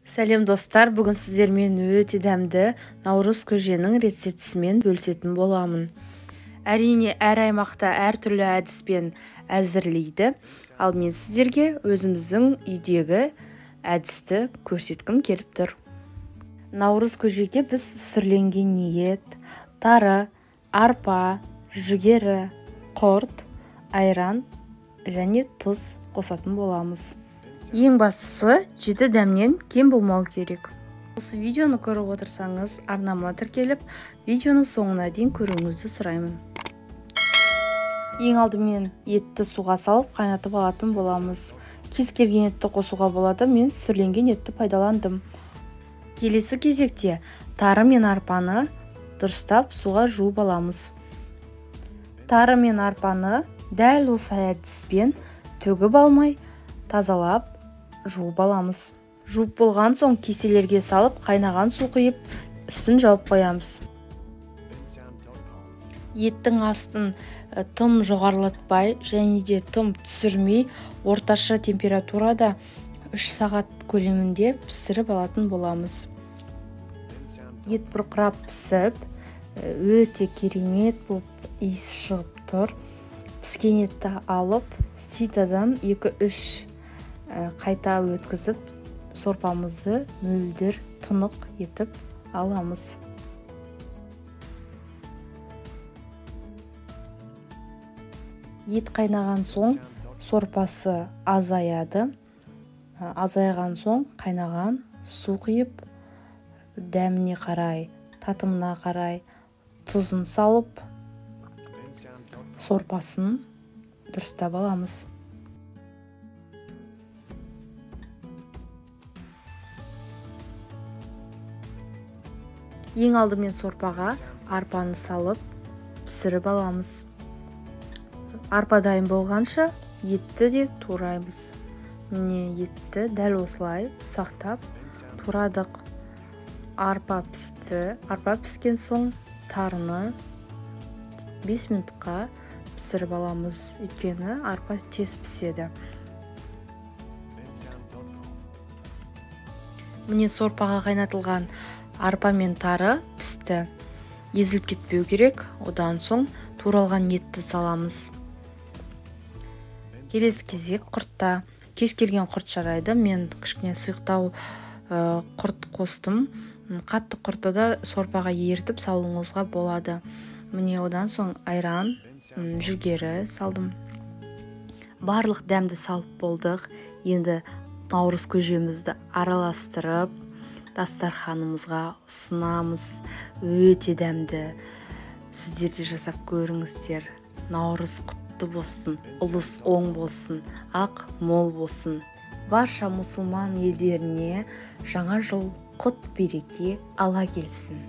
Сәлем достар, бүгін сіздермен өте дәмді наурыз көженің рецептісімен бөлісетін боламын. Әрине, әр аймақта әртүрлі әдіспен әзірлейді, ал мен сіздерге өзіміздің үйдегі әдісті көрсеткім келіп тұр. Наурыз көжеге біз сүрленген ет, тары, арпа, жүгері, құрт, айран және тұз қосатын боламыз. Ең бастысы, жеті дәмнен кем болмау керек. Осы видеоны көріп отырсаңыз, арнама тіркеліп, видеоның соңына дейін көруіңізді сұраймын. Ең алдымен етті суға салып қайнатып алатын боламыз. Кез келген етті қосуға болады, мен сүрленген етті пайдаландым. Келесі кезекте тары мен арпаны дұрыстап суға жуып аламыз. Тары мен арпаны дәл осы әдіспен төгіп алмай, тазалап жуып аламыз. Жуып болған соң кеселерге салып, қайнаған су құйып, үстін жауып қоямыз. Еттің астын тым жоғарылатпай және де тым түсірмей, орташа температурада 3 сағат көлемінде пісіріп алатын боламыз. Ет бұрқырап пісіп, өте керемет болып иіс шығып тұр. Піскен етті алып, ситадан 2-3 қайта өткізіп, сорпамызды мөлдір тұнық етіп аламыз. Ет қайнаған соң сорпасы азаяды. Азайған соң қайнаған су құйып, дәміне қарай, татымына қарай тұзын салып, сорпасын дұрыстап аламыз. Ең алдымен сорпаға арпаны салып, пісіріп аламыз. Арпа дайын болғанша етті де тураймыз. Міне етті дәл осылай сақтап турадық. Арпа пісті. Арпа піскен соң тарыны 5 минутқа пісіріп аламыз. Өйткені арпа тез піседі. Міне сорпаға қайнатылған арпа мен тары пісті. Езіліп кетпеу керек. Одан соң туралған етті саламыз. Келесі кезек құртта. Кез келген құрт жарайды. Мен кішкене сұйықтау құрт қостым. Қатты құртты да сорпаға ертіп салуыңызға болады. Міне одан соң айран, жүгері салдым. Барлық дәмді салып болдық. Енді наурыз көжемізді араластырып, дастарханымызға ұсынамыз. Өте дәмді. Сіздер де жасап көріңіздер. Наурыз құтты болсын, ұлыс оң болсын, ақ мол болсын. Барша мұсылман елдеріне жаңа жыл құт береке ала келсін.